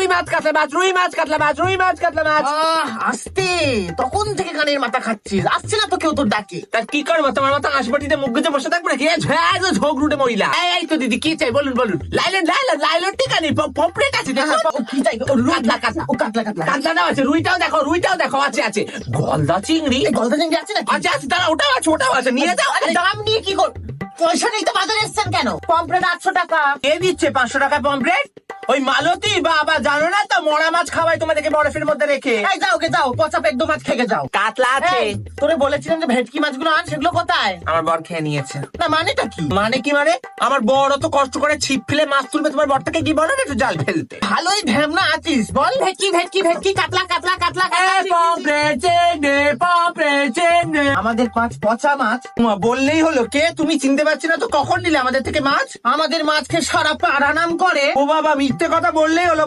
রুই মাছ কাতলা মাছ, রুই মাছ কাতলা মাছ, রুই মাছ কাতলা মাছ। আসতে তখন থেকে কানের মাথা খাচ্ছিস, আসছে না তো কেউ তোর ডাকে। তা কি করবো, তোমার মতো হাসপাটিতে মুখ গুজে বসে থাকবে নাকি? ঝোঁক রুটে মহিলা। এই তো দিদি, কি চাই বলুন বলুন। লাইলন টিকা নেই, পপড়েট আছে। ও কি চাই? ও কাতলা কাতলা, ও কাতলা কাতলা। কাতলাটাও আছে, রুইটাও দেখো আছে আছে। গলদা চিংড়ি এই গলদা চিংড়ি আছে নাকি? আছে আছে, তারা ওটাও আছে, নিয়ে যাও। আরে দাম নিয়ে কি কর? পয়সা নেই তো বাজারে এসছেন কেন? পমফ্রেট 800 টাকা। কে দিচ্ছে 500 টাকা পমফ্রেট? ওই মালতী বাবা, জানো না তো মোড়া মাছ খাওয়াই তোমাদেরকে বরফের মধ্যে রেখে। এই যাও গে যাও, পচা পেট দো মাছ খেয়ে যাও। কাতলা আছে। এই, তোরে বলেছিলাম যে ভেটকি মাছগুলো আন, সেগুলো কোথায়? আমার বর খেয়ে নিয়েছে। না মানেটা কি? মানে কি মানে? আমার বড় তো কষ্ট করে ছিপ ফেলে মাছ তুলবে, তোমার বরটাকে কি বলো না একটু জাল ফেলতে? ভালোই ভ্যামনা আছিস, বল। ভেটকি ভেটকি ভেটকি, কাতলা কাতলা কাতলা আমাদের মাছ পচা মাছ। বললেই হলো। কে তুমি চিনতে পারছি না তো, কখন নিলে আমাদের থেকে মাছ? আমাদের মাছকে সারা পাড়া নাম করে। ও বাবা, মিথ্যে কথা বললেই হলো।